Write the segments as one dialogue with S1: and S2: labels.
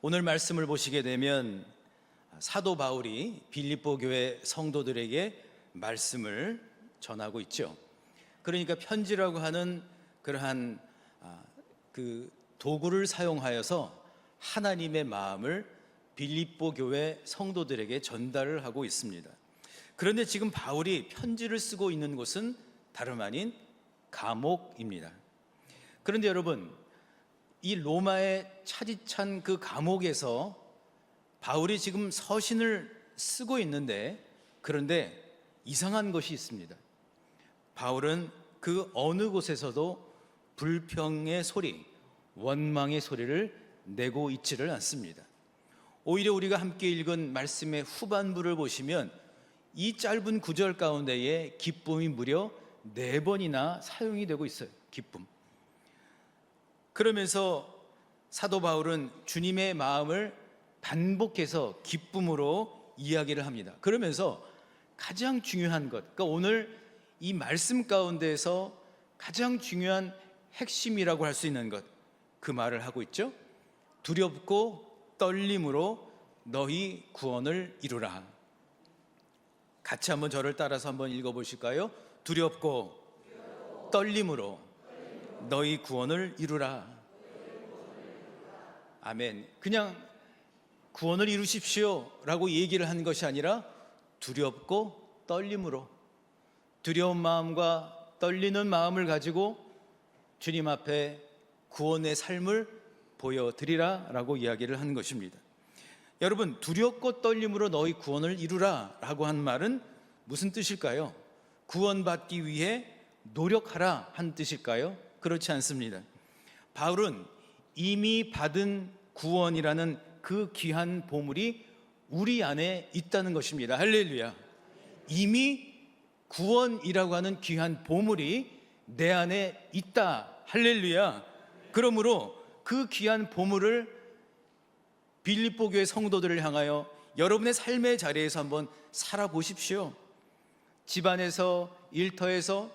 S1: 오늘 말씀을 보시게 되면 사도 바울이 빌립보 교회 성도들에게 말씀을 전하고 있죠. 그러니까 편지라고 하는 그러한 그 도구를 사용하여서 하나님의 마음을 빌립보 교회 성도들에게 전달을 하고 있습니다. 그런데 지금 바울이 편지를 쓰고 있는 곳은 다름 아닌 감옥입니다. 그런데 여러분, 이 로마의 차디찬 그 감옥에서 바울이 지금 서신을 쓰고 있는데, 그런데 이상한 것이 있습니다. 바울은 그 어느 곳에서도 불평의 소리, 원망의 소리를 내고 있지를 않습니다. 오히려 우리가 함께 읽은 말씀의 후반부를 보시면 이 짧은 구절 가운데에 기쁨이 무려 4번이나 사용이 되고 있어요. 기쁨. 그러면서 사도 바울은 주님의 마음을 반복해서 기쁨으로 이야기를 합니다. 그러면서 가장 중요한 것, 그러니까 오늘 이 말씀 가운데에서 가장 중요한 핵심이라고 할 수 있는 것, 그 말을 하고 있죠. 두렵고 떨림으로 너희 구원을 이루라. 같이 한번 저를 따라서 한번 읽어보실까요? 두렵고 떨림으로 너희 구원을 이루라. 아멘. 그냥 구원을 이루십시오 라고 얘기를 한 것이 아니라 두렵고 떨림으로, 두려운 마음과 떨리는 마음을 가지고 주님 앞에 구원의 삶을 보여드리라 라고 이야기를 한 것입니다. 여러분, 두렵고 떨림으로 너희 구원을 이루라 라고 한 말은 무슨 뜻일까요? 구원받기 위해 노력하라 한 뜻일까요? 그렇지 않습니다. 바울은 이미 받은 구원이라는 그 귀한 보물이 우리 안에 있다는 것입니다. 할렐루야. 이미 구원이라고 하는 귀한 보물이 내 안에 있다. 할렐루야. 그러므로 그 귀한 보물을 빌립보 교회 성도들을 향하여 여러분의 삶의 자리에서 한번 살아보십시오. 집안에서, 일터에서,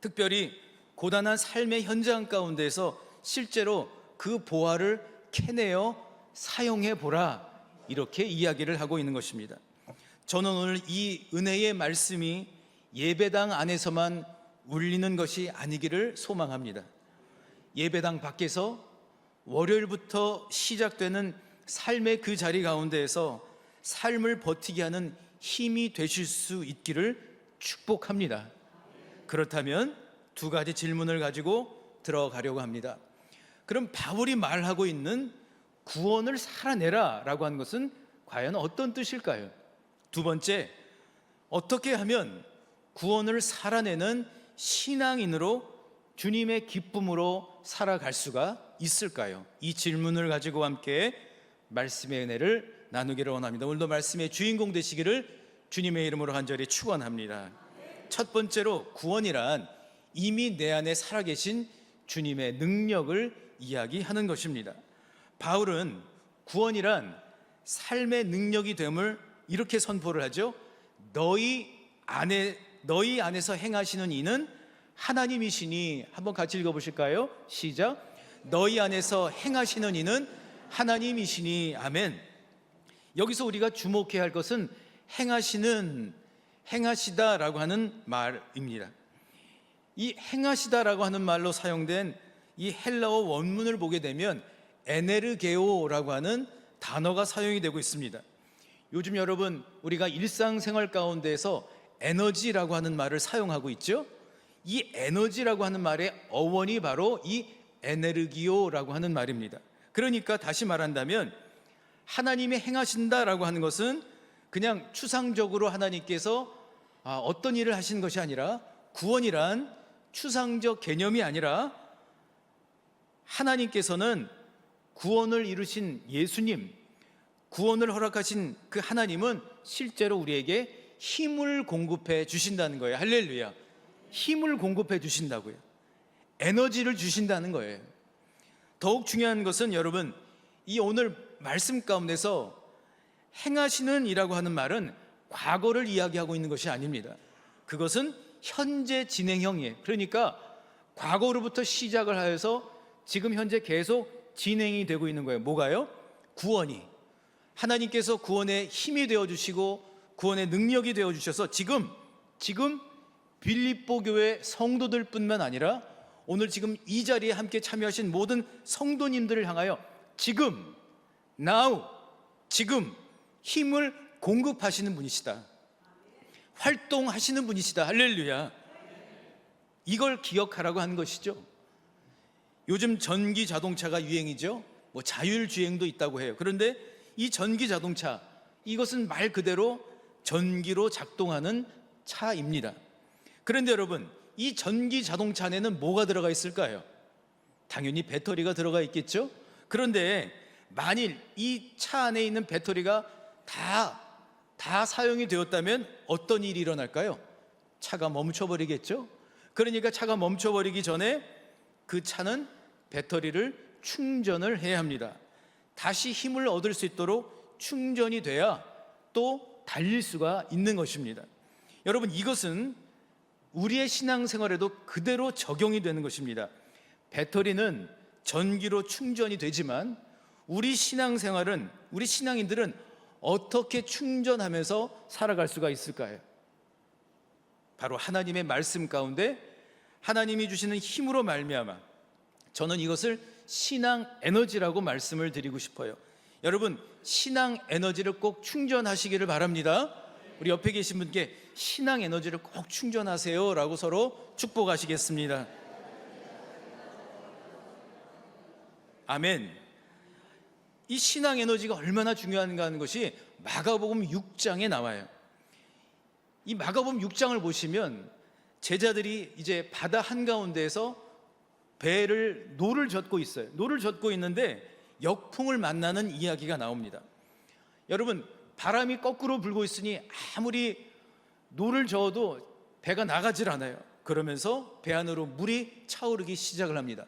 S1: 특별히 고단한 삶의 현장 가운데서 실제로 그 보화를 캐내어 사용해 보라, 이렇게 이야기를 하고 있는 것입니다. 저는 오늘 이 은혜의 말씀이 예배당 안에서만 울리는 것이 아니기를 소망합니다. 예배당 밖에서 월요일부터 시작되는 삶의 그 자리 가운데에서 삶을 버티게 하는 힘이 되실 수 있기를 축복합니다. 그렇다면 2가지 질문을 가지고 들어가려고 합니다. 그럼 바울이 말하고 있는 구원을 살아내라 라고 하는 것은 과연 어떤 뜻일까요? 2번째, 어떻게 하면 구원을 살아내는 신앙인으로 주님의 기쁨으로 살아갈 수가 있을까요? 이 질문을 가지고 함께 말씀의 은혜를 나누기를 원합니다. 오늘도 말씀의 주인공 되시기를 주님의 이름으로 간절히 축원합니다. 첫 번째로, 구원이란 이미 내 안에 살아계신 주님의 능력을 이야기하는 것입니다. 바울은 구원이란 삶의 능력이 됨을 이렇게 선포를 하죠. 너희 안에서 행하시는 이는 하나님이시니. 한번 같이 읽어보실까요? 시작. 너희 안에서 행하시는 이는 하나님이시니. 아멘. 여기서 우리가 주목해야 할 것은 행하시다라고 하는 말입니다. 이 행하시다라고 하는 말로 사용된 이 헬라어 원문을 보게 되면 에네르게오라고 하는 단어가 사용이 되고 있습니다. 요즘 여러분, 우리가 일상생활 가운데에서 에너지라고 하는 말을 사용하고 있죠. 이 에너지라고 하는 말의 어원이 바로 이 에네르기오라고 하는 말입니다. 그러니까 다시 말한다면 하나님이 행하신다라고 하는 것은 그냥 추상적으로 하나님께서 어떤 일을 하신 것이 아니라, 구원이란 추상적 개념이 아니라 하나님께서는 구원을 이루신 예수님, 구원을 허락하신 그 하나님은 실제로 우리에게 힘을 공급해 주신다는 거예요. 할렐루야. 힘을 공급해 주신다고요. 에너지를 주신다는 거예요. 더욱 중요한 것은 여러분, 이 오늘 말씀 가운데서 행하시는 이라고 하는 말은 과거를 이야기하고 있는 것이 아닙니다. 그것은 현재 진행형이에요. 그러니까 과거로부터 시작을 하여서 지금 현재 계속 진행이 되고 있는 거예요. 뭐가요? 구원이, 하나님께서 구원의 힘이 되어주시고 구원의 능력이 되어주셔서 지금 빌립보 교회 성도들 뿐만 아니라 오늘 지금 이 자리에 함께 참여하신 모든 성도님들을 향하여 지금 힘을 공급하시는 분이시다, 활동하시는 분이시다. 할렐루야. 이걸 기억하라고 하는 것이죠. 요즘 전기 자동차가 유행이죠. 뭐 자율주행도 있다고 해요. 그런데 이 전기 자동차, 이것은 말 그대로 전기로 작동하는 차입니다. 그런데 여러분, 이 전기 자동차 안에는 뭐가 들어가 있을까요? 당연히 배터리가 들어가 있겠죠. 그런데 만일 이 차 안에 있는 배터리가 다 사용이 되었다면 어떤 일이 일어날까요? 차가 멈춰버리겠죠. 그러니까 차가 멈춰버리기 전에 그 차는 배터리를 충전을 해야 합니다. 다시 힘을 얻을 수 있도록 충전이 돼야 또 달릴 수가 있는 것입니다. 여러분, 이것은 우리의 신앙생활에도 그대로 적용이 되는 것입니다. 배터리는 전기로 충전이 되지만 우리 신앙생활은, 우리 신앙인들은 어떻게 충전하면서 살아갈 수가 있을까요? 바로 하나님의 말씀 가운데 하나님이 주시는 힘으로 말미암아, 저는 이것을 신앙 에너지라고 말씀을 드리고 싶어요. 여러분, 신앙 에너지를 꼭 충전하시기를 바랍니다. 우리 옆에 계신 분께 신앙 에너지를 꼭 충전하세요 라고 서로 축복하시겠습니다. 아멘. 이 신앙 에너지가 얼마나 중요한가 하는 것이 마가복음 6장에 나와요. 이 마가복음 6장을 보시면 제자들이 이제 바다 한가운데에서 노를 젓고 있어요. 노를 젓고 있는데 역풍을 만나는 이야기가 나옵니다. 여러분, 바람이 거꾸로 불고 있으니 아무리 노를 저어도 배가 나가질 않아요. 그러면서 배 안으로 물이 차오르기 시작을 합니다.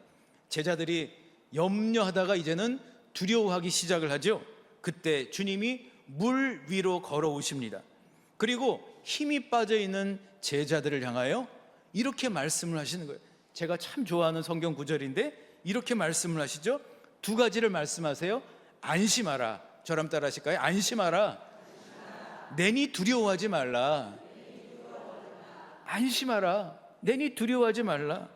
S1: 제자들이 염려하다가 이제는 두려워하기 시작을 하죠. 그때 주님이 물 위로 걸어오십니다. 그리고 힘이 빠져있는 제자들을 향하여 이렇게 말씀을 하시는 거예요. 제가 참 좋아하는 성경 구절인데 이렇게 말씀을 하시죠. 두 가지를 말씀하세요. 안심하라. 저랑 따라 하실까요? 안심하라. 내니 두려워하지 말라. 안심하라. 내니 두려워하지 말라.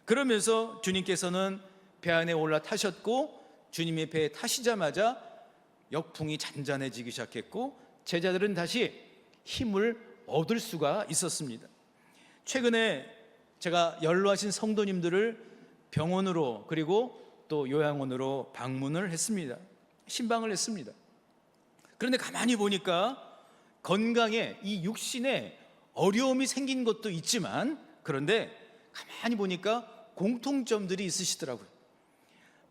S1: 그러면서 주님께서는 배 안에 올라타셨고, 주님의 배에 타시자마자 역풍이 잔잔해지기 시작했고 제자들은 다시 힘을 얻을 수가 있었습니다. 최근에 제가 연로하신 성도님들을 병원으로 그리고 또 요양원으로 방문을 했습니다. 신방을 했습니다. 그런데 가만히 보니까 건강에, 이 육신에 어려움이 생긴 것도 있지만, 그런데 가만히 보니까 공통점들이 있으시더라고요.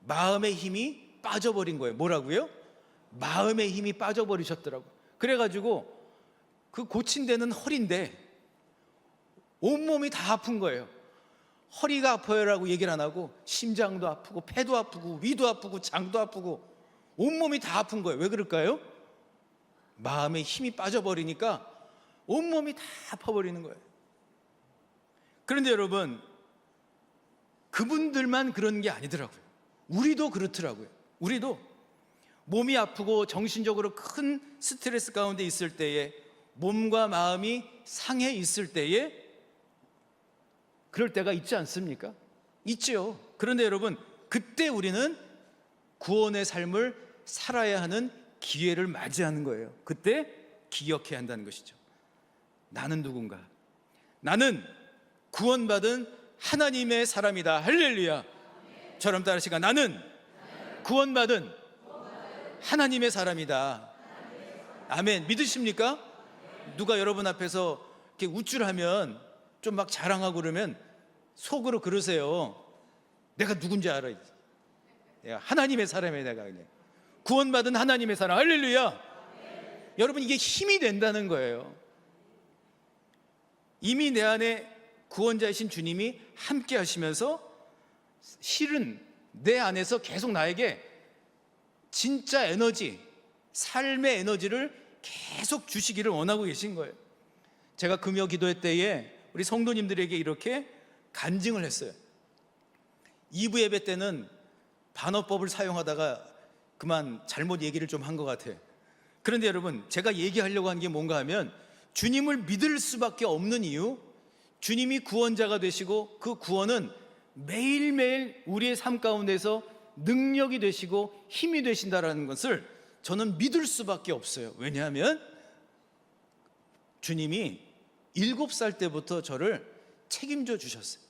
S1: 마음의 힘이 빠져버린 거예요. 뭐라고요? 마음의 힘이 빠져버리셨더라고요. 그래가지고 그 고친 데는 허리인데 온몸이 다 아픈 거예요. 허리가 아파요라고 얘기를 안 하고 심장도 아프고 폐도 아프고 위도 아프고 장도 아프고 온몸이 다 아픈 거예요. 왜 그럴까요? 마음의 힘이 빠져버리니까 온몸이 다 아파버리는 거예요. 그런데 여러분, 그분들만 그런 게 아니더라고요. 우리도 그렇더라고요. 우리도 몸이 아프고 정신적으로 큰 스트레스 가운데 있을 때에, 몸과 마음이 상해 있을 때에 그럴 때가 있지 않습니까? 있죠. 그런데 여러분, 그때 우리는 구원의 삶을 살아야 하는 기회를 맞이하는 거예요. 그때 기억해야 한다는 것이죠. 나는 누군가? 나는 구원받은 하나님의 사람이다. 할렐루야. 저럼 따라하시까? 나는 구원받은 하나님의 사람이다. 아멘. 믿으십니까? 누가 여러분 앞에서 이렇게 우쭐하면 좀 막 자랑하고 그러면 속으로 그러세요. 내가 누군지 알아. 내가 하나님의 사람이야. 내가 그냥 구원받은 하나님의 사람. 할렐루야. 여러분, 이게 힘이 된다는 거예요. 이미 내 안에 구원자이신 주님이 함께 하시면서 실은 내 안에서 계속 나에게 진짜 에너지, 삶의 에너지를 계속 주시기를 원하고 계신 거예요. 제가 금요 기도회 때에 우리 성도님들에게 이렇게 간증을 했어요. 2부 예배 때는 반어법을 사용하다가 그만 잘못 얘기를 좀 한 것 같아요. 그런데 여러분, 제가 얘기하려고 한 게 뭔가 하면, 주님을 믿을 수밖에 없는 이유, 주님이 구원자가 되시고 그 구원은 매일매일 우리의 삶 가운데서 능력이 되시고 힘이 되신다라는 것을 저는 믿을 수밖에 없어요. 왜냐하면 주님이 7살 때부터 저를 책임져 주셨어요.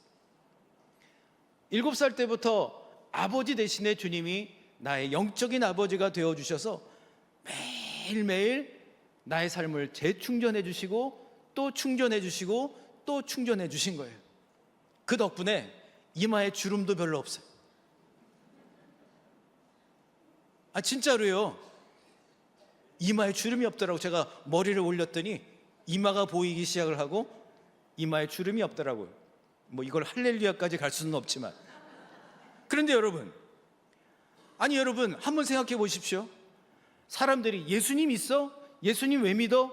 S1: 7살 때부터 아버지 대신에 주님이 나의 영적인 아버지가 되어 주셔서 매일매일 나의 삶을 재충전해 주시고 또 충전해 주시고 또 충전해 주신 거예요. 그 덕분에 이마에 주름도 별로 없어요. 진짜로요. 이마에 주름이 없더라고. 제가 머리를 올렸더니 이마가 보이기 시작을 하고 이마에 주름이 없더라고요. 뭐 이걸 할렐루야까지 갈 수는 없지만. 그런데 여러분, 여러분 한번 생각해 보십시오. 사람들이 예수님 있어? 예수님 왜 믿어?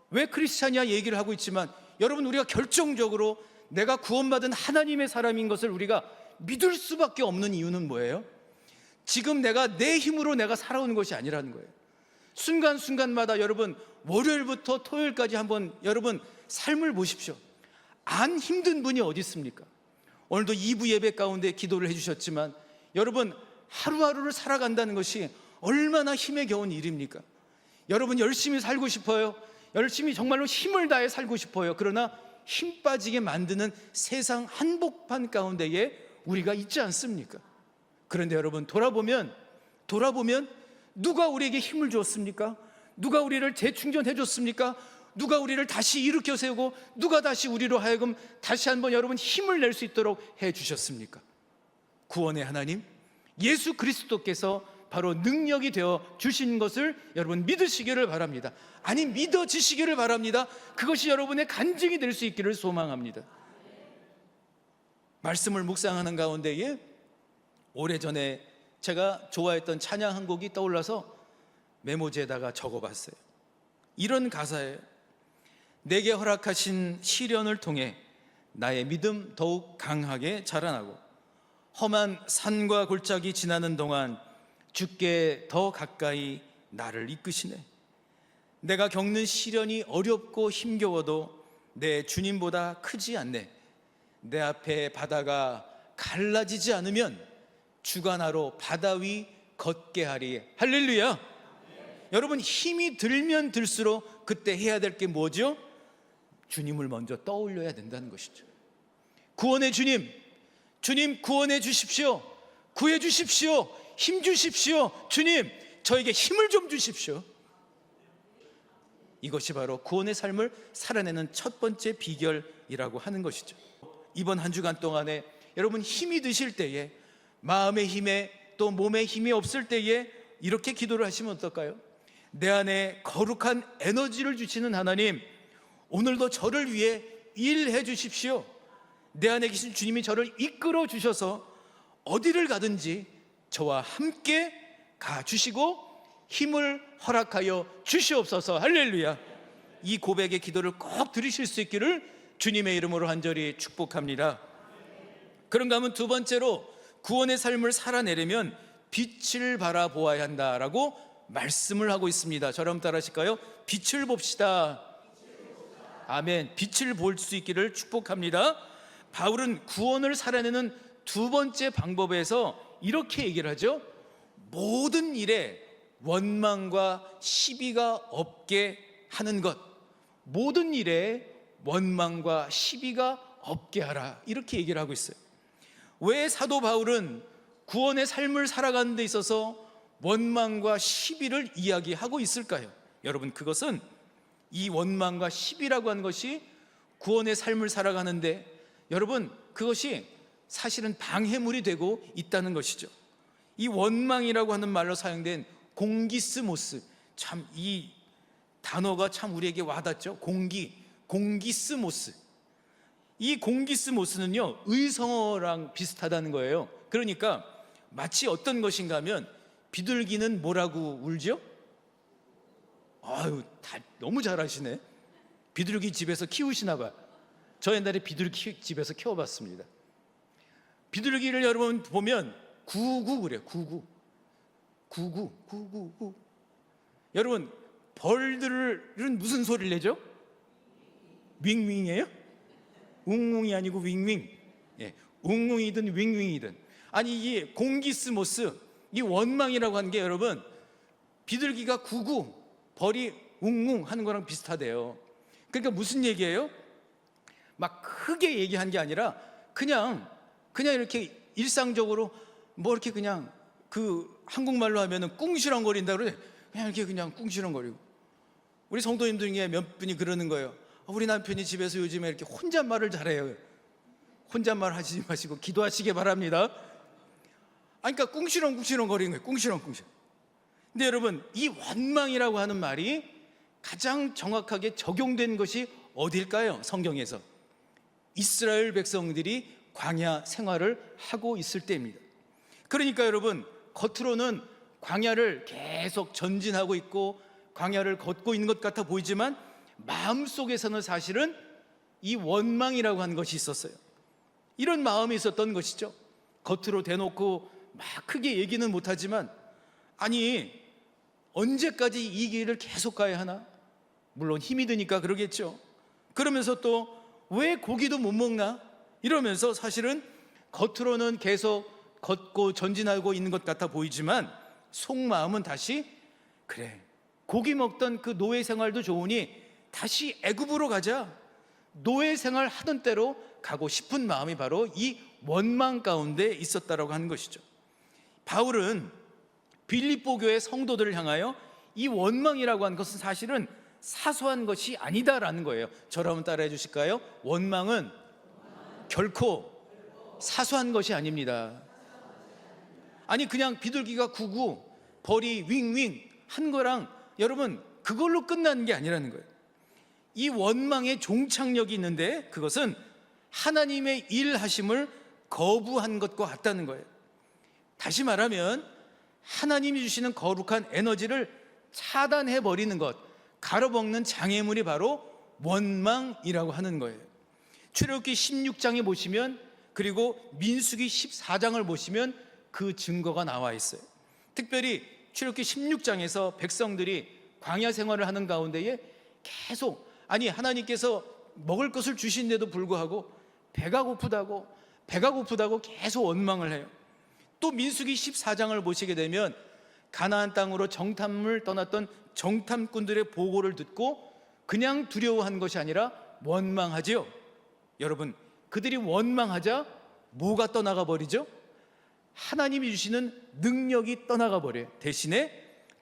S1: 왜 크리스찬이야? 얘기를 하고 있지만, 여러분, 우리가 결정적으로 내가 구원받은 하나님의 사람인 것을 우리가 믿을 수밖에 없는 이유는 뭐예요? 지금 내가 내 힘으로 내가 살아오는 것이 아니라는 거예요. 순간순간마다 여러분, 월요일부터 토요일까지 한번 여러분 삶을 보십시오. 안 힘든 분이 어디 있습니까? 오늘도 2부 예배 가운데 기도를 해주셨지만, 여러분 하루하루를 살아간다는 것이 얼마나 힘에 겨운 일입니까? 여러분 열심히 살고 싶어요. 열심히 정말로 힘을 다해 살고 싶어요. 그러나 힘 빠지게 만드는 세상 한복판 가운데에 우리가 있지 않습니까? 그런데 여러분, 돌아보면 누가 우리에게 힘을 주었습니까? 누가 우리를 재충전해 줬습니까? 누가 우리를 다시 일으켜 세우고 누가 다시 우리로 하여금 다시 한번 여러분 힘을 낼 수 있도록 해 주셨습니까? 구원의 하나님 예수 그리스도께서 바로 능력이 되어 주신 것을 여러분 믿으시기를 바랍니다. 아니, 믿어지시기를 바랍니다. 그것이 여러분의 간증이 될 수 있기를 소망합니다. 말씀을 묵상하는 가운데에 오래전에 제가 좋아했던 찬양 한 곡이 떠올라서 메모지에다가 적어봤어요. 이런 가사예요. 내게 허락하신 시련을 통해 나의 믿음 더욱 강하게 자라나고, 험한 산과 골짜기 지나는 동안 주께 더 가까이 나를 이끄시네. 내가 겪는 시련이 어렵고 힘겨워도 내 주님보다 크지 않네. 내 앞에 바다가 갈라지지 않으면 주가 나로 바다 위 걷게 하리. 할렐루야. 여러분, 힘이 들면 들수록 그때 해야 될 게 뭐죠? 주님을 먼저 떠올려야 된다는 것이죠. 구원의 주님 구원해 주십시오. 구해 주십시오. 힘 주십시오. 주님, 저에게 힘을 좀 주십시오. 이것이 바로 구원의 삶을 살아내는 첫 번째 비결이라고 하는 것이죠. 이번 한 주간 동안에 여러분 힘이 드실 때에, 마음의 힘에 또 몸의 힘이 없을 때에 이렇게 기도를 하시면 어떨까요? 내 안에 거룩한 에너지를 주시는 하나님, 오늘도 저를 위해 일해 주십시오. 내 안에 계신 주님이 저를 이끌어 주셔서 어디를 가든지 저와 함께 가주시고 힘을 허락하여 주시옵소서. 할렐루야. 이 고백의 기도를 꼭 들으실 수 있기를 주님의 이름으로 간절히 축복합니다. 그런가 하면 두 번째로, 구원의 삶을 살아내려면 빛을 바라보아야 한다라고 말씀을 하고 있습니다. 저랑 따라 하실까요? 빛을 봅시다. 아멘. 빛을 볼 수 있기를 축복합니다. 바울은 구원을 살아내는 두 번째 방법에서 이렇게 얘기를 하죠. 모든 일에 원망과 시비가 없게 하는 것. 모든 일에 원망과 시비가 없게 하라, 이렇게 얘기를 하고 있어요. 왜 사도 바울은 구원의 삶을 살아가는 데 있어서 원망과 시비를 이야기하고 있을까요? 여러분, 그것은 이 원망과 시비라고 하는 것이 구원의 삶을 살아가는데, 여러분, 그것이 사실은 방해물이 되고 있다는 것이죠. 이 원망이라고 하는 말로 사용된 공기스모스, 참 이 단어가 참 우리에게 와닿죠. 공기스모스. 이 공기스모스는요, 의성어랑 비슷하다는 거예요. 그러니까 마치 어떤 것인가 하면, 비둘기는 뭐라고 울죠? 다 너무 잘하시네. 비둘기 집에서 키우시나 봐요. 저 옛날에 비둘기 집에서 키워봤습니다. 비둘기를 여러분 보면 구구 그래요. 구구. 구구구구구. 여러분, 벌들은 무슨 소리를 내죠? 윙윙이에요? 웅웅이 아니고 윙윙. 예, 웅웅이든 윙윙이든. 아니, 이 공기스모스, 이 원망이라고 하는 게 여러분, 비둘기가 구구, 벌이 웅웅 하는 거랑 비슷하대요. 그러니까 무슨 얘기예요? 막 크게 얘기한 게 아니라 그냥 이렇게 일상적으로 뭐 이렇게 그냥 그 한국말로 하면은 꿍시렁거린다 그러지. 그냥 이렇게 그냥 꿍시렁거리고. 우리 성도님들 중에 몇 분이 그러는 거예요. 우리 남편이 집에서 요즘에 이렇게 혼잣말을 잘해요. 혼잣말 하시지 마시고 기도하시기 바랍니다. 그러니까 꿍시렁꿍시렁 거리는 거예요. 꿍시렁꿍시렁. 근데 여러분, 이 원망이라고 하는 말이 가장 정확하게 적용된 것이 어딜까요? 성경에서 이스라엘 백성들이 광야 생활을 하고 있을 때입니다. 그러니까 여러분, 겉으로는 광야를 계속 전진하고 있고 광야를 걷고 있는 것 같아 보이지만 마음속에서는 사실은 이 원망이라고 하는 것이 있었어요. 이런 마음이 있었던 것이죠. 겉으로 대놓고 막 크게 얘기는 못하지만, 아니 언제까지 이 길을 계속 가야 하나? 물론 힘이 드니까 그러겠죠. 그러면서 또 왜 고기도 못 먹나? 이러면서 사실은 겉으로는 계속 걷고 전진하고 있는 것 같아 보이지만 속마음은 다시, 그래, 고기 먹던 그 노예 생활도 좋으니 다시 애굽으로 가자, 노예 생활 하던 때로 가고 싶은 마음이 바로 이 원망 가운데 있었다라고 하는 것이죠. 바울은 빌립보 교회 성도들을 향하여 이 원망이라고 하는 것은 사실은 사소한 것이 아니다라는 거예요. 저를 한번 따라해 주실까요? 원망은 결코 사소한 것이 아닙니다. 아니, 그냥 비둘기가 구구, 벌이 윙윙 한 거랑 여러분 그걸로 끝나는 게 아니라는 거예요. 이 원망의 종착역이 있는데 그것은 하나님의 일하심을 거부한 것과 같다는 거예요. 다시 말하면 하나님이 주시는 거룩한 에너지를 차단해 버리는 것, 가로먹는 장애물이 바로 원망이라고 하는 거예요. 출애굽기 16장에 보시면, 그리고 민수기 14장을 보시면 그 증거가 나와 있어요. 특별히 출애굽기 16장에서 백성들이 광야 생활을 하는 가운데에 계속, 아니 하나님께서 먹을 것을 주신데도 불구하고 배가 고프다고 계속 원망을 해요. 또 민수기 14장을 보시게 되면 가나안 땅으로 정탐을 떠났던 정탐꾼들의 보고를 듣고 그냥 두려워한 것이 아니라 원망하지요. 여러분, 그들이 원망하자 뭐가 떠나가 버리죠? 하나님이 주시는 능력이 떠나가 버려요. 대신에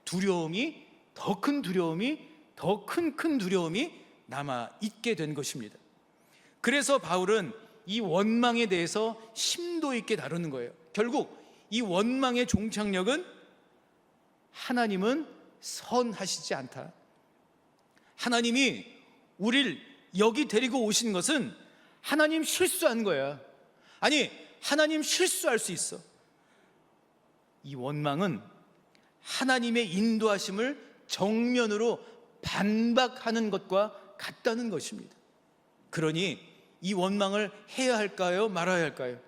S1: 두려움이, 더 큰 두려움이, 더 큰 두려움이 남아 있게 된 것입니다. 그래서 바울은 이 원망에 대해서 심도 있게 다루는 거예요. 결국 이 원망의 종착역은 하나님은 선하시지 않다. 하나님이 우리를 여기 데리고 오신 것은 하나님 실수한 거야. 아니, 하나님 실수할 수 있어. 이 원망은 하나님의 인도하심을 정면으로 반박하는 것과 같다는 것입니다. 그러니 이 원망을 해야 할까요? 말아야 할까요?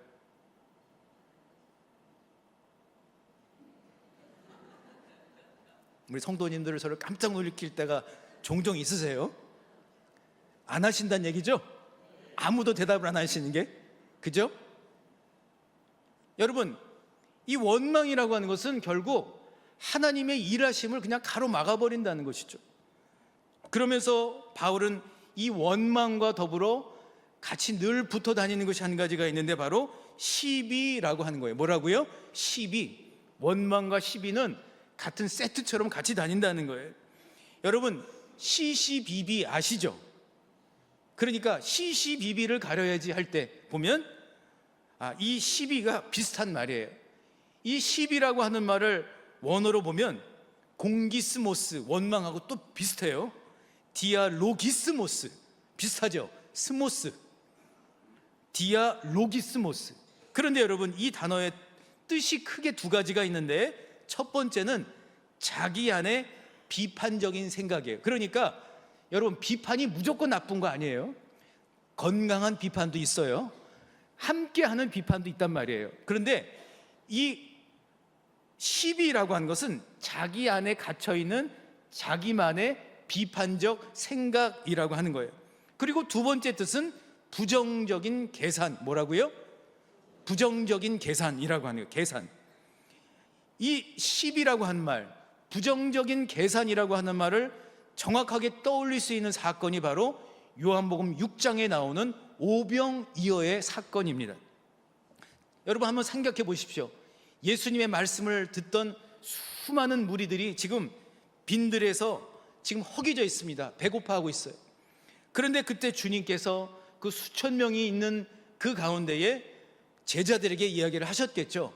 S1: 우리 성도님들을 저를 깜짝 놀릴 때가 종종 있으세요? 안 하신다는 얘기죠? 아무도 대답을 안 하시는 게, 그죠? 여러분, 이 원망이라고 하는 것은 결국 하나님의 일하심을 그냥 가로막아 버린다는 것이죠. 그러면서 바울은 이 원망과 더불어 같이 늘 붙어 다니는 것이 한 가지가 있는데 바로 시비라고 하는 거예요. 뭐라고요? 시비. 원망과 시비는 같은 세트처럼 같이 다닌다는 거예요. 여러분, 시시비비 아시죠? 그러니까 시시비비를 가려야지 할 때 보면 이 시비가 비슷한 말이에요. 이 시비라고 하는 말을 원어로 보면 공기스모스, 원망하고 또 비슷해요. 디아로기스모스, 비슷하죠? 스모스, 디아로기스모스. 그런데 여러분, 이 단어의 뜻이 크게 두 가지가 있는데 첫 번째는 자기 안에 비판적인 생각이에요. 그러니까 여러분, 비판이 무조건 나쁜 거 아니에요. 건강한 비판도 있어요. 함께하는 비판도 있단 말이에요. 그런데 이 시비라고 하는 것은 자기 안에 갇혀 있는 자기만의 비판적 생각이라고 하는 거예요. 그리고 두 번째 뜻은 부정적인 계산. 뭐라고요? 부정적인 계산이라고 하는 거예요. 계산. 이 시비라고 하는 말, 부정적인 계산이라고 하는 말을 정확하게 떠올릴 수 있는 사건이 바로 요한복음 6장에 나오는 오병이어의 사건입니다. 여러분 한번 생각해 보십시오. 예수님의 말씀을 듣던 수많은 무리들이 지금 빈들에서 지금 허기져 있습니다. 배고파하고 있어요. 그런데 그때 주님께서 그 수천 명이 있는 그 가운데에 제자들에게 이야기를 하셨겠죠.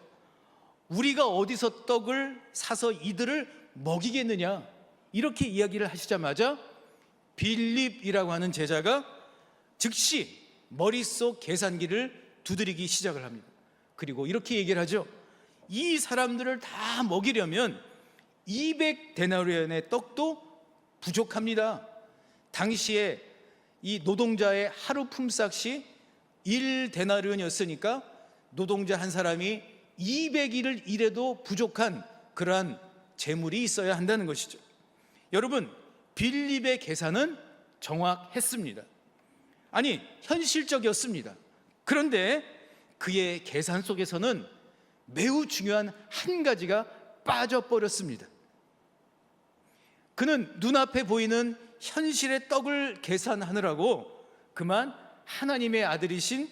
S1: 우리가 어디서 떡을 사서 이들을 먹이겠느냐, 이렇게 이야기를 하시자마자 빌립이라고 하는 제자가 즉시 머릿속 계산기를 두드리기 시작을 합니다. 그리고 이렇게 얘기를 하죠. 이 사람들을 다 먹이려면 200데나리온의 떡도 부족합니다. 당시에 이 노동자의 하루 품삯이 1데나리온이었으니까 노동자 한 사람이 200일을 일해도 부족한 그러한 재물이 있어야 한다는 것이죠. 여러분, 빌립의 계산은 정확했습니다. 아니, 현실적이었습니다. 그런데 그의 계산 속에서는 매우 중요한 한 가지가 빠져버렸습니다. 그는 눈앞에 보이는 현실의 떡을 계산하느라고 그만 하나님의 아들이신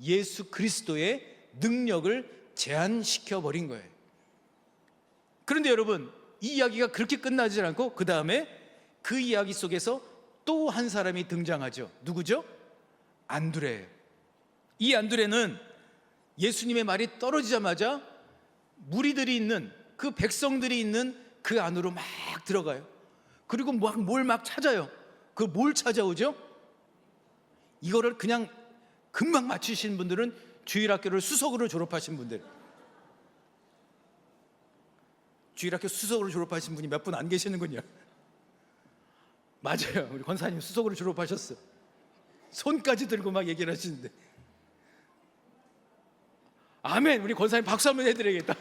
S1: 예수 그리스도의 능력을 제한시켜 버린 거예요. 그런데 여러분, 이 이야기가 그렇게 끝나지 않고 그 다음에 그 이야기 속에서 또 한 사람이 등장하죠. 누구죠? 안드레예요. 이 안드레는 예수님의 말이 떨어지자마자 무리들이 있는, 그 백성들이 있는 그 안으로 막 들어가요. 그리고 뭘 막 찾아요. 그 뭘 찾아오죠? 이거를 그냥 금방 맞추신 분들은 주일학교를 수석으로 졸업하신 분들, 주일학교 수석으로 졸업하신 분이 몇 분 안 계시는군요. 맞아요. 우리 권사님 수석으로 졸업하셨어. 손까지 들고 막 얘기를 하시는데. 아멘. 우리 권사님 박수 한번 해드려야겠다.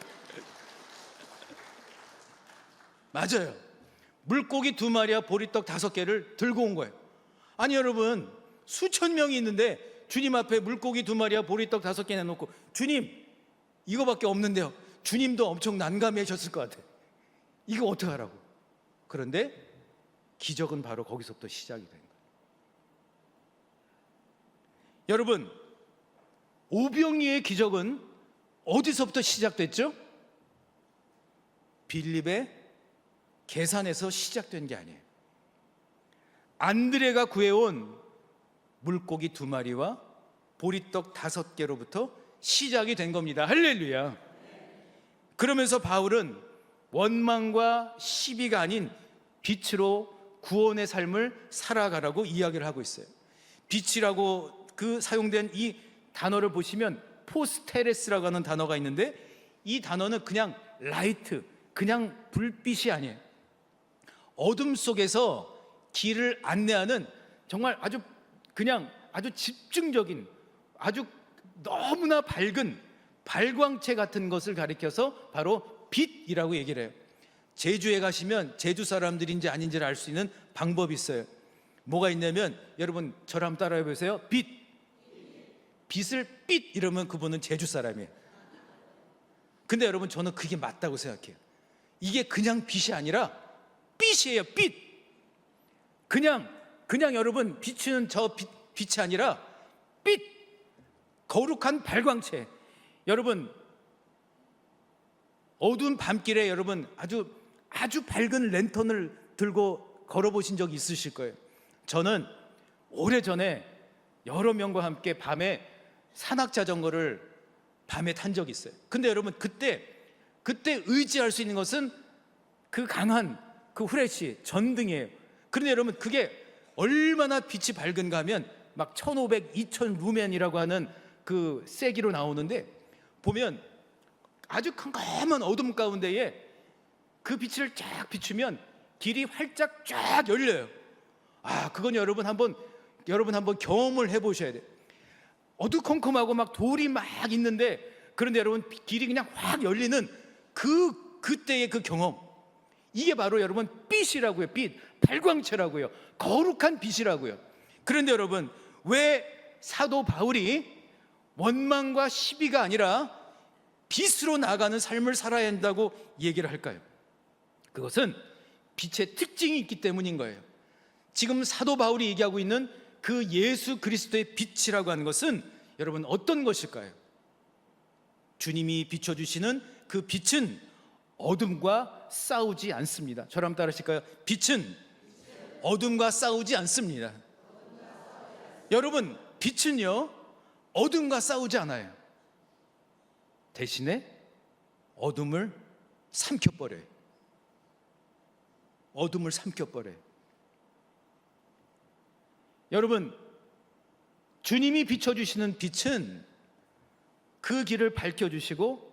S1: 맞아요. 물고기 2마리와 보리떡 5개를 들고 온 거예요. 아니 여러분, 수천 명이 있는데 주님 앞에 물고기 2마리와 보리떡 5개 내놓고, 주님 이거밖에 없는데요. 주님도 엄청 난감해하셨을 것 같아요. 이거 어떡하라고. 그런데 기적은 바로 거기서부터 시작이 된 거예요. 여러분, 오병이어의 기적은 어디서부터 시작됐죠? 빌립의 계산에서 시작된 게 아니에요. 안드레가 구해온 물고기 2마리와 보리떡 5개로부터 시작이 된 겁니다. 할렐루야. 그러면서 바울은 원망과 시비가 아닌 빛으로 구원의 삶을 살아가라고 이야기를 하고 있어요. 빛이라고 그 사용된 이 단어를 보시면 포스테레스라고 하는 단어가 있는데, 이 단어는 그냥 라이트, 그냥 불빛이 아니에요. 어둠 속에서 길을 안내하는 정말 아주 집중적인, 아주 너무나 밝은 발광체 같은 것을 가리켜서 바로 빛이라고 얘기를 해요. 제주에 가시면 제주 사람들인지 아닌지를 알 수 있는 방법이 있어요. 뭐가 있냐면, 여러분 저를 한번 따라해 보세요. 빛을 빛 이러면 그분은 제주 사람이에요. 근데 여러분, 저는 그게 맞다고 생각해요. 이게 그냥 빛이 아니라 빛이에요. 빛. 그냥 여러분 비추는 저 빛이 아니라 빛, 거룩한 발광체. 여러분, 어두운 밤길에 여러분 아주 밝은 랜턴을 들고 걸어보신 적이 있으실 거예요. 저는 오래전에 여러 명과 함께 밤에 산악자전거를 밤에 탄 적이 있어요. 근데 여러분, 그때 의지할 수 있는 것은 그 강한 그 후레쉬, 전등이에요. 그런데 여러분, 그게 얼마나 빛이 밝은가 하면 막 1500, 2000 루멘이라고 하는 그 세기로 나오는데, 보면 아주 컴컴한 어둠 가운데에 그 빛을 쫙 비추면 길이 활짝 쫙 열려요. 그건 여러분 한번 경험을 해보셔야 돼요. 어두컴컴하고 막 돌이 막 있는데, 그런데 여러분 길이 그냥 확 열리는 그 그때의 그 경험, 이게 바로 여러분 빛이라고요. 빛, 발광체라고요. 거룩한 빛이라고요. 그런데 여러분, 왜 사도 바울이 원망과 시비가 아니라 빛으로 나가는 삶을 살아야 한다고 얘기를 할까요? 그것은 빛의 특징이 있기 때문인 거예요. 지금 사도 바울이 얘기하고 있는 그 예수 그리스도의 빛이라고 하는 것은 여러분 어떤 것일까요? 주님이 비춰주시는 그 빛은 어둠과 싸우지 않습니다. 저를 한번 따라하실까요? 빛은 어둠과 싸우지 않습니다. 여러분, 빛은요 어둠과 싸우지 않아요. 대신에 어둠을 삼켜버려요. 어둠을 삼켜버려요. 여러분, 주님이 비춰주시는 빛은 그 길을 밝혀주시고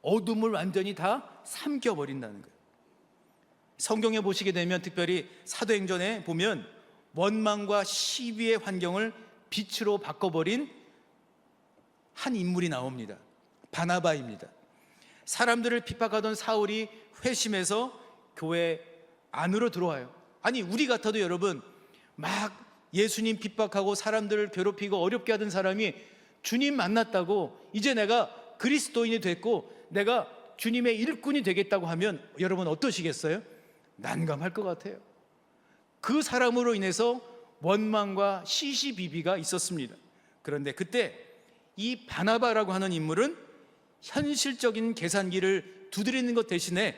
S1: 어둠을 완전히 다 삼켜버린다는 거예요. 성경에 보시게 되면 특별히 사도행전에 보면 원망과 시비의 환경을 빛으로 바꿔버린 한 인물이 나옵니다. 바나바입니다. 사람들을 핍박하던 사울이 회심해서 교회 안으로 들어와요. 아니, 우리 같아도 여러분 막 예수님 핍박하고 사람들을 괴롭히고 어렵게 하던 사람이 주님 만났다고 이제 내가 그리스도인이 됐고 내가 주님의 일꾼이 되겠다고 하면 여러분 어떠시겠어요? 난감할 것 같아요. 그 사람으로 인해서 원망과 시시비비가 있었습니다. 그런데 그때 이 바나바라고 하는 인물은 현실적인 계산기를 두드리는 것 대신에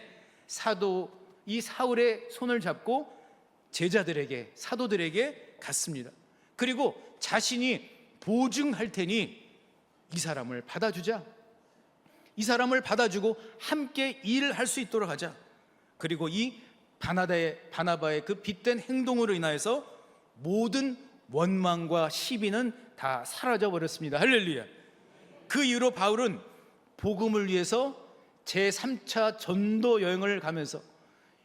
S1: 이 사울의 손을 잡고 제자들에게, 사도들에게 갔습니다. 그리고 자신이 보증할 테니 이 사람을 받아주자. 이 사람을 받아주고 함께 일할 수 있도록 하자. 그리고 이 바나바의 그 빛된 행동으로 인하여서 모든 원망과 시비는 다 사라져 버렸습니다. 할렐루야. 그 이후로 바울은 복음을 위해서 제3차 전도 여행을 가면서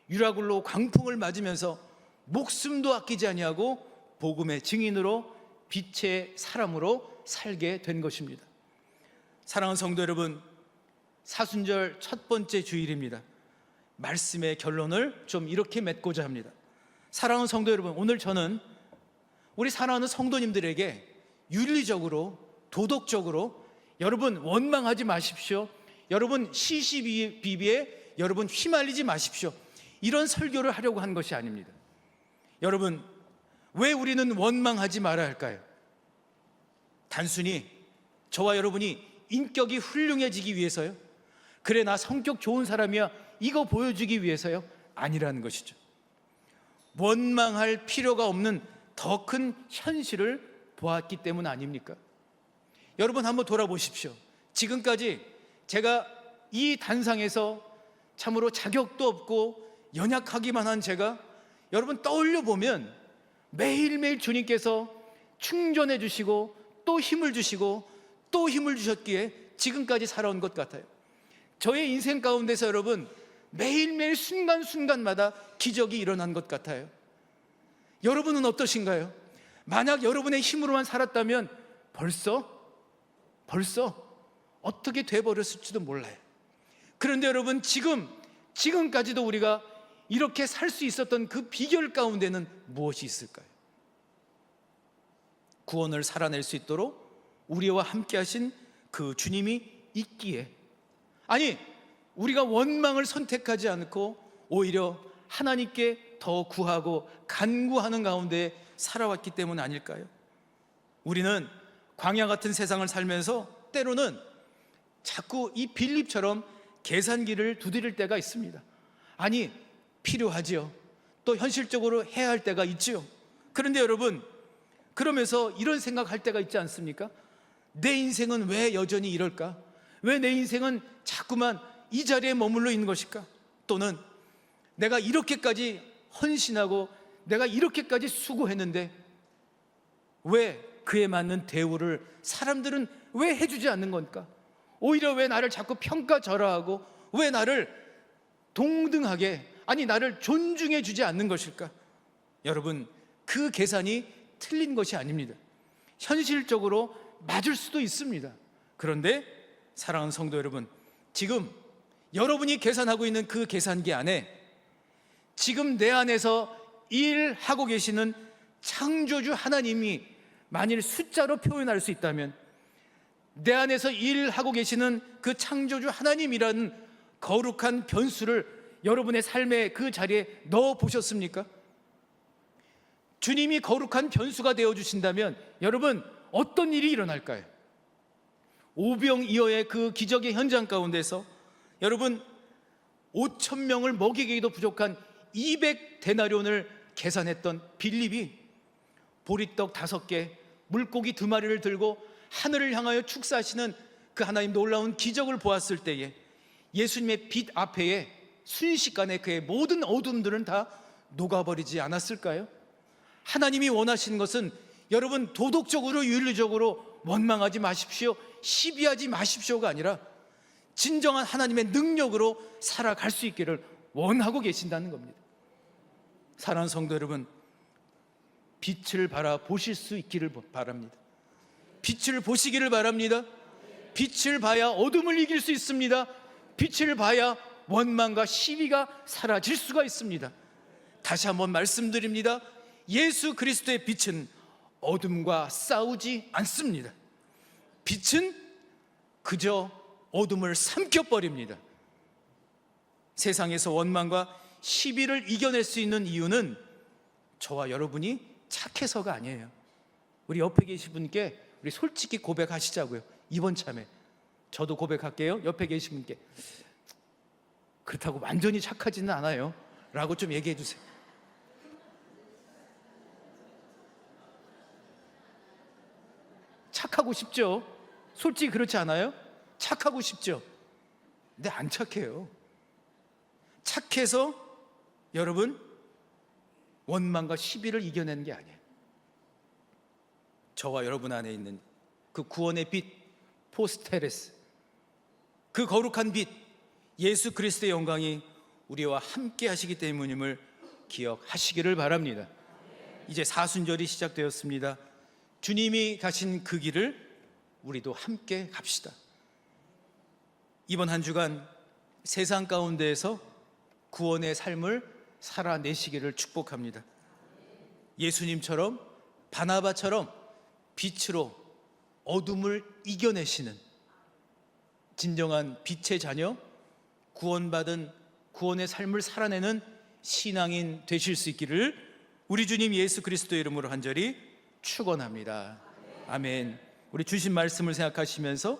S1: 유라굴로 광풍을 맞으면서 목숨도 아끼지 아니하고 복음의 증인으로 빛의 사람으로 살게 된 것입니다. 사랑하는 성도 여러분, 사순절 첫 번째 주일입니다. 말씀의 결론을 좀 이렇게 맺고자 합니다. 사랑하는 성도 여러분, 오늘 저는 우리 사랑하는 성도님들에게 윤리적으로, 도덕적으로 여러분 원망하지 마십시오. 여러분 시시비비에 여러분 휘말리지 마십시오. 이런 설교를 하려고 한 것이 아닙니다. 여러분, 왜 우리는 원망하지 말아야 할까요? 단순히 저와 여러분이 인격이 훌륭해지기 위해서요? 그래, 나 성격 좋은 사람이야, 이거 보여주기 위해서요? 아니라는 것이죠. 원망할 필요가 없는 더 큰 현실을 보았기 때문 아닙니까? 여러분 한번 돌아보십시오. 지금까지 제가 이 단상에서 참으로 자격도 없고 연약하기만 한 제가 여러분 떠올려 보면 매일매일 주님께서 충전해 주시고 또 힘을 주시고 또 힘을 주셨기에 지금까지 살아온 것 같아요. 저의 인생 가운데서 여러분 매일매일 순간순간마다 기적이 일어난 것 같아요. 여러분은 어떠신가요? 만약 여러분의 힘으로만 살았다면 벌써 어떻게 돼버렸을지도 몰라요. 그런데 여러분 지금까지도 우리가 이렇게 살 수 있었던 그 비결 가운데는 무엇이 있을까요? 구원을 살아낼 수 있도록 우리와 함께 하신 그 주님이 있기에, 아니 우리가 원망을 선택하지 않고 오히려 하나님께 더 구하고 간구하는 가운데 살아왔기 때문 아닐까요? 우리는 광야 같은 세상을 살면서 때로는 자꾸 이 빌립처럼 계산기를 두드릴 때가 있습니다. 아니 필요하지요. 또 현실적으로 해야 할 때가 있지요. 그런데 여러분 그러면서 이런 생각할 때가 있지 않습니까? 내 인생은 왜 여전히 이럴까? 왜 내 인생은 자꾸만 이 자리에 머물러 있는 것일까? 또는 내가 이렇게까지 헌신하고 내가 이렇게까지 수고했는데 왜 그에 맞는 대우를 사람들은 왜 해주지 않는 건가? 오히려 왜 나를 자꾸 평가절하하고 왜 나를 동등하게, 아니 나를 존중해 주지 않는 것일까? 여러분 그 계산이 틀린 것이 아닙니다. 현실적으로 맞을 수도 있습니다. 그런데 사랑하는 성도 여러분, 지금 여러분이 계산하고 있는 그 계산기 안에 지금 내 안에서 일하고 계시는 창조주 하나님이 만일 숫자로 표현할 수 있다면, 내 안에서 일하고 계시는 그 창조주 하나님이라는 거룩한 변수를 여러분의 삶의 그 자리에 넣어 보셨습니까? 주님이 거룩한 변수가 되어 주신다면 여러분, 어떤 일이 일어날까요? 오병이어의 그 기적의 현장 가운데서 여러분, 5,000명을 먹이기도 부족한 200데나리온을 계산했던 빌립이 보리떡 5개, 물고기 2마리를 들고 하늘을 향하여 축사하시는 그 하나님 놀라운 기적을 보았을 때에 예수님의 빛 앞에 순식간에 그의 모든 어둠들은 다 녹아버리지 않았을까요? 하나님이 원하시는 것은 여러분, 도덕적으로 윤리적으로 원망하지 마십시오, 시비하지 마십시오가 아니라 진정한 하나님의 능력으로 살아갈 수 있기를 원하고 계신다는 겁니다. 사랑하는 성도 여러분, 빛을 바라보실 수 있기를 바랍니다. 빛을 보시기를 바랍니다. 빛을 봐야 어둠을 이길 수 있습니다. 빛을 봐야 원망과 시비가 사라질 수가 있습니다. 다시 한번 말씀드립니다. 예수 그리스도의 빛은 어둠과 싸우지 않습니다. 빛은 그저 어둠을 삼켜버립니다. 세상에서 원망과 시비를 이겨낼 수 있는 이유는 저와 여러분이 착해서가 아니에요. 우리 옆에 계신 분께 우리 솔직히 고백하시자고요. 이번 참에 저도 고백할게요. 옆에 계신 분께 그렇다고 완전히 착하지는 않아요 라고 좀 얘기해 주세요. 착하고 싶죠? 솔직히 그렇지 않아요? 착하고 싶죠? 근데 안 착해요. 착해서 여러분 원망과 시비를 이겨내는 게 아니에요. 저와 여러분 안에 있는 그 구원의 빛 포스테레스, 그 거룩한 빛 예수 그리스도의 영광이 우리와 함께 하시기 때문임을 기억하시기를 바랍니다. 이제 사순절이 시작되었습니다. 주님이 가신 그 길을 우리도 함께 갑시다. 이번 한 주간 세상 가운데에서 구원의 삶을 살아내시기를 축복합니다. 예수님처럼 바나바처럼 빛으로 어둠을 이겨내시는 진정한 빛의 자녀, 구원받은 구원의 삶을 살아내는 신앙인 되실 수 있기를 우리 주님 예수 그리스도의 이름으로 간절히 축원합니다. 아멘. 우리 주신 말씀을 생각하시면서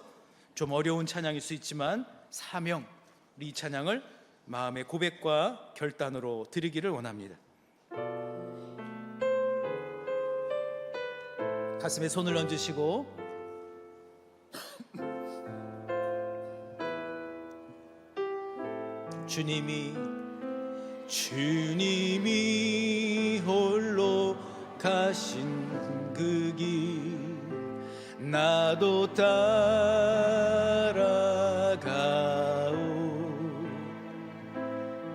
S1: 좀 어려운 찬양일 수 있지만 사명, 우리 이 찬양을 마음의 고백과 결단으로 드리기를 원합니다. 가슴에 손을 얹으시고 주님이 홀로 가신 그 길 나도 따라가오.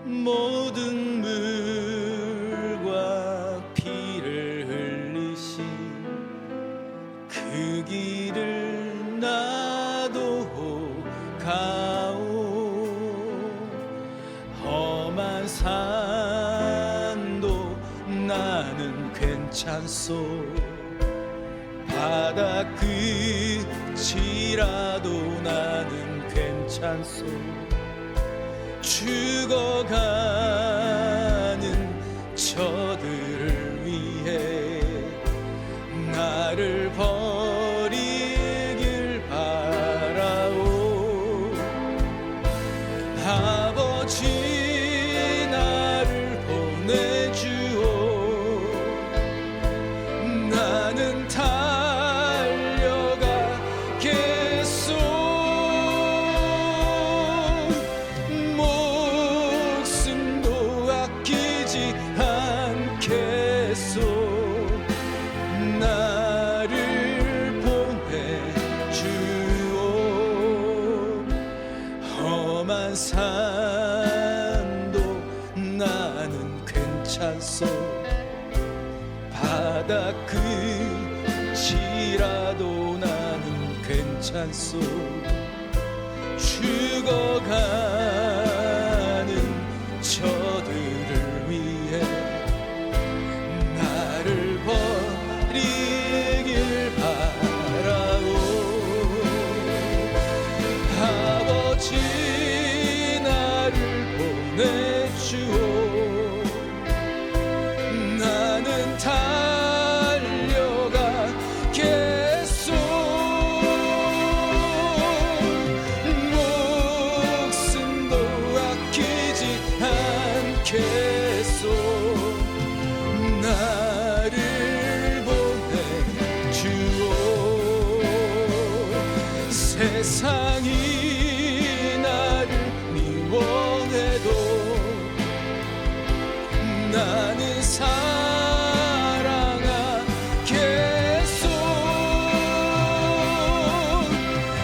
S1: 모든 물과 피를 흘리신 그 길을 나도 가오. 험한 산도 나는 괜찮소. 바다 끝이라도 나는 괜찮소. 죽어가는 저들을 위해 나를 버리길 바라오. 아버지 나를 보내주오. 나는 달려가겠소. 목숨도 아끼지 않겠소. 나를 보내주오. 험한 산도 나는 괜찮소. 바다 끝이라도 나는 괜찮소. 죽어가는 저들을 위해 나를 버리길 바라오. 아버지 나를 보내주오. 나는 달려가겠소. 목숨도 아끼지 않겠소. 나를 보내주오. 세상이 나를 미워해도 나는 사랑하겠소.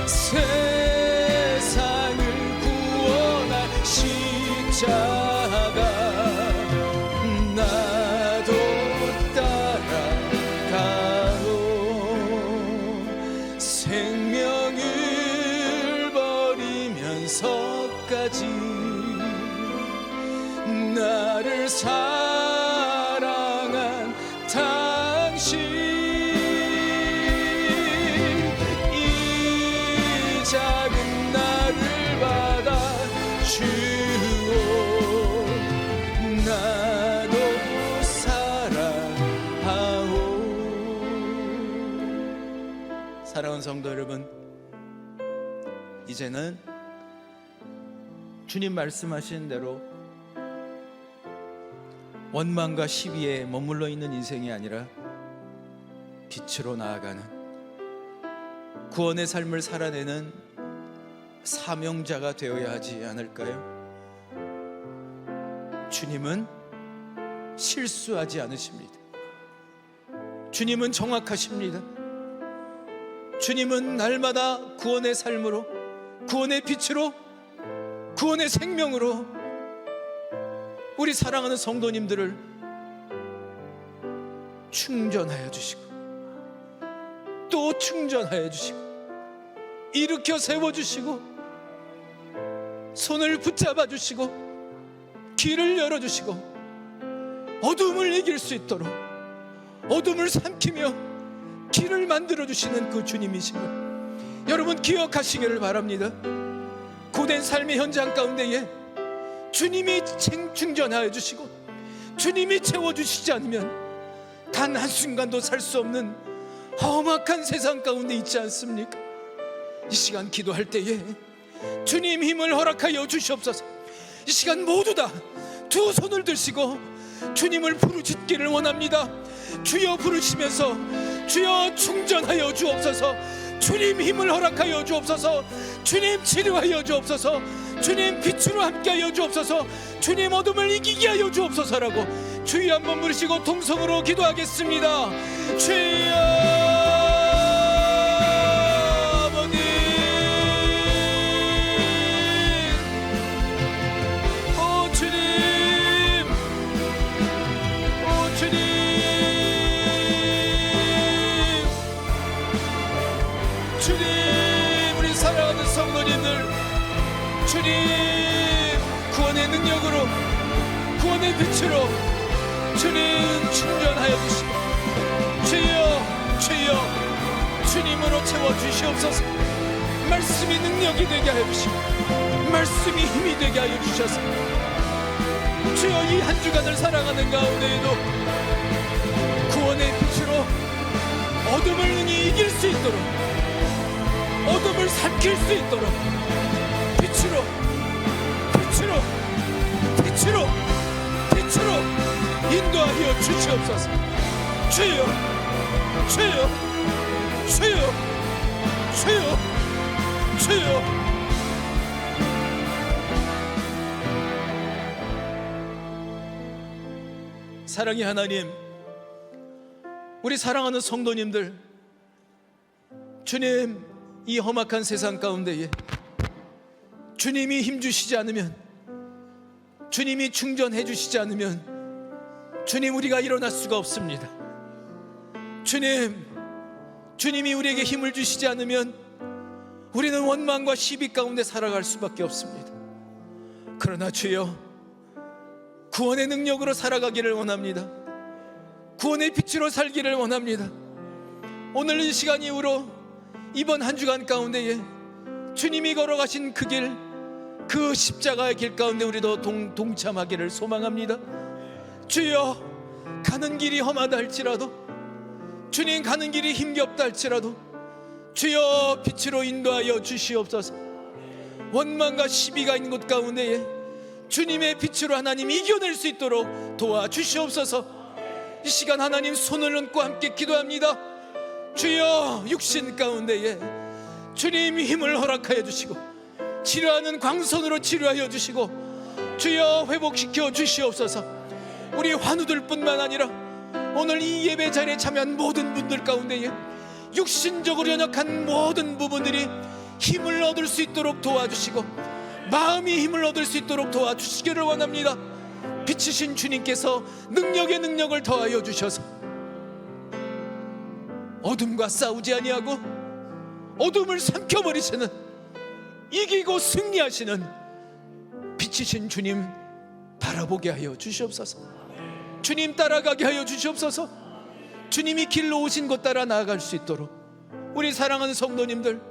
S1: 세상을 구원할 십자가 나도 따라가오. 생명을 버리면서까지 나를 사랑한 당신, 이 작은 나를 받아주오. 나도 사랑하오. 사랑하는 성도 여러분, 이제는 주님 말씀하신 대로 원망과 시비에 머물러 있는 인생이 아니라 빛으로 나아가는 구원의 삶을 살아내는 사명자가 되어야 하지 않을까요? 주님은 실수하지 않으십니다. 주님은 정확하십니다. 주님은 날마다 구원의 삶으로, 구원의 빛으로, 구원의 생명으로 우리 사랑하는 성도님들을 충전하여 주시고 또 충전하여 주시고 일으켜 세워주시고 손을 붙잡아 주시고 길을 열어주시고 어둠을 이길 수 있도록 어둠을 삼키며 길을 만들어주시는 그 주님이심을 여러분 기억하시기를 바랍니다. 고된 삶의 현장 가운데에 주님이 충전하여 주시고 주님이 채워주시지 않으면 단 한순간도 살 수 없는 험악한 세상 가운데 있지 않습니까? 이 시간 기도할 때에 주님 힘을 허락하여 주시옵소서. 이 시간 모두 다 두 손을 드시고 주님을 부르짖기를 원합니다. 주여 부르시면서 주여 충전하여 주옵소서. 주님 힘을 허락하여 주옵소서. 주님 치료하여 주옵소서. 주님 빛으로 함께하여 주옵소서. 주님 어둠을 이기게 하여 주옵소서라고 주여 한번 부르시고 동성으로 기도하겠습니다. 주여 주님 구원의 능력으로 구원의 빛으로 주님 충전하여 주시고 주여 주여 주님으로 채워주시옵소서. 말씀이 능력이 되게 하여 주시고 말씀이 힘이 되게 하여 주셔서 주여 이 한 주간을 살아가는 가운데에도 구원의 빛으로 어둠을 능히 이길 수 있도록 어둠을 삼킬 수 있도록 빛으로 인도하여 주시옵소서. 주여 주여 주여 주여 주여 사랑의 하나님, 우리 사랑하는 성도님들, 주님 이 험악한 세상 가운데에 주님이 힘주시지 않으면, 주님이 충전해 주시지 않으면 주님 우리가 일어날 수가 없습니다. 주님이 우리에게 힘을 주시지 않으면 우리는 원망과 시비 가운데 살아갈 수밖에 없습니다. 그러나 주여, 구원의 능력으로 살아가기를 원합니다. 구원의 빛으로 살기를 원합니다. 오늘 이 시간 이후로 이번 한 주간 가운데에 주님이 걸어가신 그 길, 그 십자가의 길 가운데 우리도 동참하기를 소망합니다. 주여, 가는 길이 험하다 할지라도, 주님 가는 길이 힘겹다 할지라도 주여 빛으로 인도하여 주시옵소서. 원망과 시비가 있는 곳 가운데에 주님의 빛으로 하나님 이겨낼 수 있도록 도와주시옵소서. 이 시간 하나님 손을 얹고 함께 기도합니다. 주여, 육신 가운데에 주님 힘을 허락하여 주시고 치료하는 광선으로 치료하여 주시고 주여 회복시켜 주시옵소서. 우리 환우들 뿐만 아니라 오늘 이 예배 자리에 참여한 모든 분들 가운데에 육신적으로 연약한 모든 부분들이 힘을 얻을 수 있도록 도와주시고 마음이 힘을 얻을 수 있도록 도와주시기를 원합니다. 빛이신 주님께서 능력의 능력을 더하여 주셔서 어둠과 싸우지 아니하고 어둠을 삼켜버리시는, 이기고 승리하시는 빛이신 주님 바라보게 하여 주시옵소서. 주님 따라가게 하여 주시옵소서. 주님이 길로 오신 곳 따라 나아갈 수 있도록 우리 사랑하는 성도님들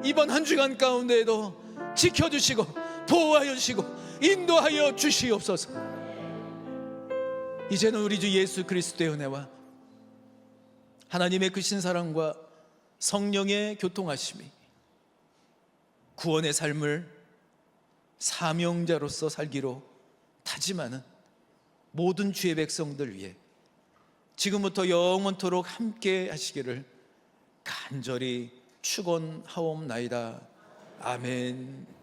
S1: 이번 한 주간 가운데에도 지켜주시고 보호하여 주시고 인도하여 주시옵소서. 이제는 우리 주 예수 그리스도의 은혜와 하나님의 크신 사랑과 성령의 교통하심이 구원의 삶을 사명자로서 살기로 다짐하는 모든 주의 백성들 위해 지금부터 영원토록 함께 하시기를 간절히 축원하옵나이다. 아멘.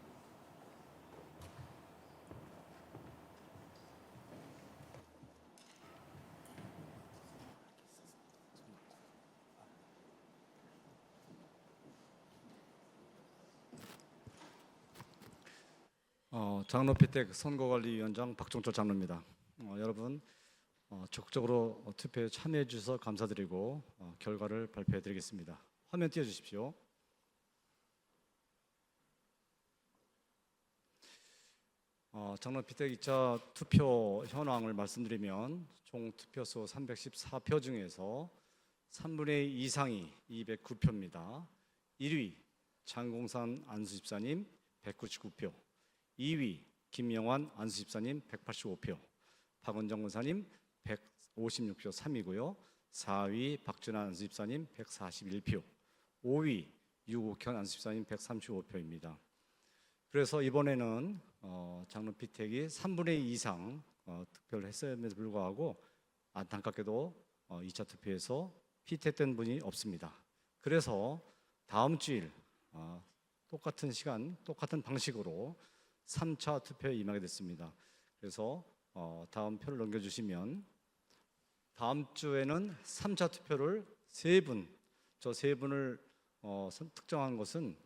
S2: 장로피텍 선거관리위원장 박종철 장로입니다. 여러분 적극적으로 투표에 참여해 주셔서 감사드리고 결과를 발표해 드리겠습니다. 화면 띄워주십시오. 장로피텍 2차 투표 현황을 말씀드리면 총 투표수 314표 중에서 3분의 2 이상이 209표입니다. 1위 장공산 안수집사님 199표, 2위 김영환 안수집사님 185표, 박원정 권사님 156표 3위고요. 4위 박준환 안수집사님 141표, 5위 유국현 안수집사님 135표입니다. 그래서 이번에는 장로피텍이 3분의 2 이상 득표를 했음에도 불구하고 안타깝게도 2차 투표에서 피퇴했던 분이 없습니다. 그래서 다음 주일 똑같은 시간 똑같은 방식으로 3차 투표에 임하게 됐습니다. 그래서 다음 표를 넘겨주시면 다음 주에는 3차 투표를 3분, 저 3분을 특정한 것은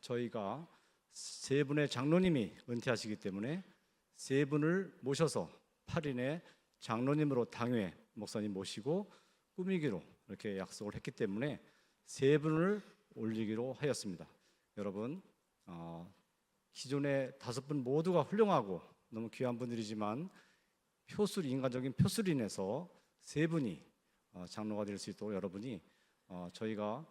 S2: 저희가 3분의 장로님이 은퇴하시기 때문에 3분을 모셔서 8인의 장로님으로 당회 목사님 모시고 꾸미기로 이렇게 약속을 했기 때문에 3분을 올리기로 하였습니다. 여러분 기존의 5분 모두가 훌륭하고 너무 귀한 분들이지만 표수리, 인간적인 표수로 인해서 3분이 장로가 될 수 있도록 여러분이 저희가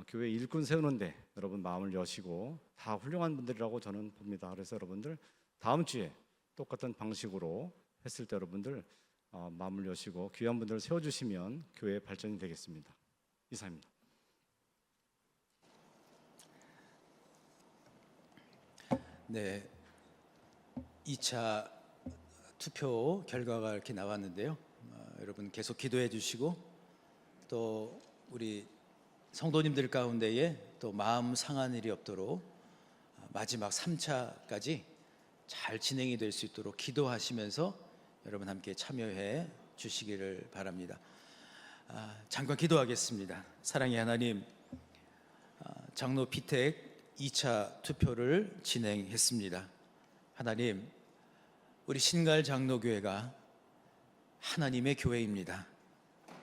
S2: 교회 일꾼 세우는데 여러분 마음을 여시고 다 훌륭한 분들이라고 저는 봅니다. 그래서 여러분들 다음 주에 똑같은 방식으로 했을 때 여러분들 마음을 여시고 귀한 분들을 세워주시면 교회의 발전이 되겠습니다. 이상입니다.
S1: 네, 2차 투표 결과가 이렇게 나왔는데요. 여러분 계속 기도해 주시고 또 우리 성도님들 가운데에 또 마음 상한 일이 없도록 마지막 3차까지 잘 진행이 될 수 있도록 기도하시면서 여러분 함께 참여해 주시기를 바랍니다. 잠깐 기도하겠습니다. 사랑의 하나님, 장로 피택 2차 투표를 진행했습니다. 하나님, 우리 신갈 장로교회가 하나님의 교회입니다.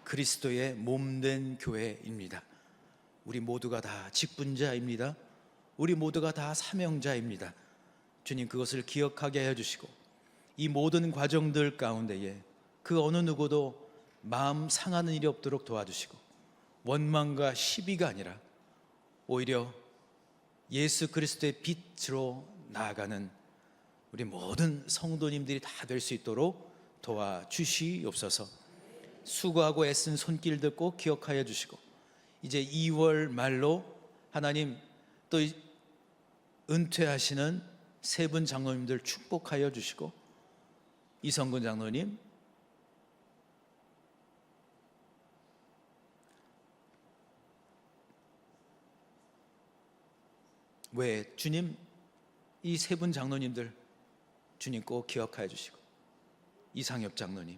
S1: 그리스도의 몸된 교회입니다. 우리 모두가 다 직분자입니다. 우리 모두가 다 사명자입니다. 주님, 그것을 기억하게 해주시고 이 모든 과정들 가운데에 그 어느 누구도 마음 상하는 일이 없도록 도와주시고 원망과 시비가 아니라 오히려 예수 그리스도의 빛으로 나아가는 우리 모든 성도님들이 다 될 수 있도록 도와주시옵소서. 수고하고 애쓴 손길들 꼭 기억하여 주시고 이제 2월 말로 하나님 또 은퇴하시는 세 분 장로님들 축복하여 주시고 이성근 장로님, 왜 주님 이 세 분 장로님들 주님 꼭 기억하여 주시고 이상엽 장로님,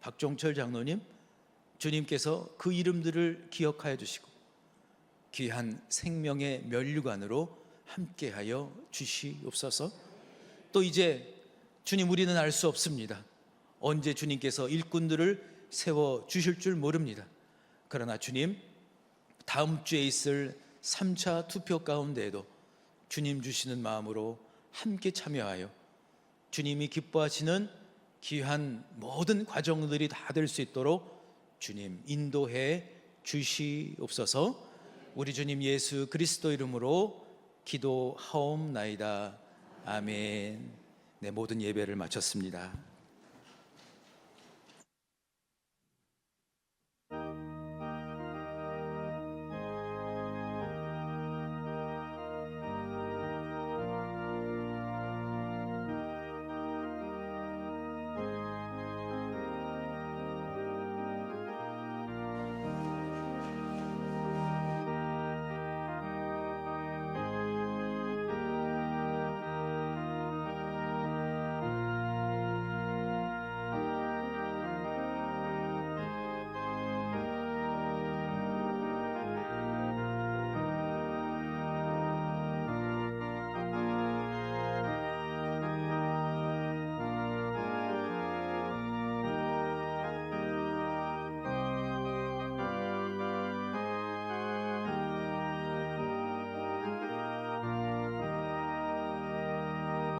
S1: 박종철 장로님, 주님께서 그 이름들을 기억하여 주시고 귀한 생명의 면류관으로 함께하여 주시옵소서. 또 이제 주님, 우리는 알 수 없습니다. 언제 주님께서 일꾼들을 세워 주실 줄 모릅니다. 그러나 주님, 다음 주에 있을 3차 투표 가운데에도 주님 주시는 마음으로 함께 참여하여 주님이 기뻐하시는 귀한 모든 과정들이 다 될 수 있도록 주님 인도해 주시옵소서. 우리 주님 예수 그리스도 이름으로 기도하옵나이다. 아멘. 네, 모든 예배를 마쳤습니다.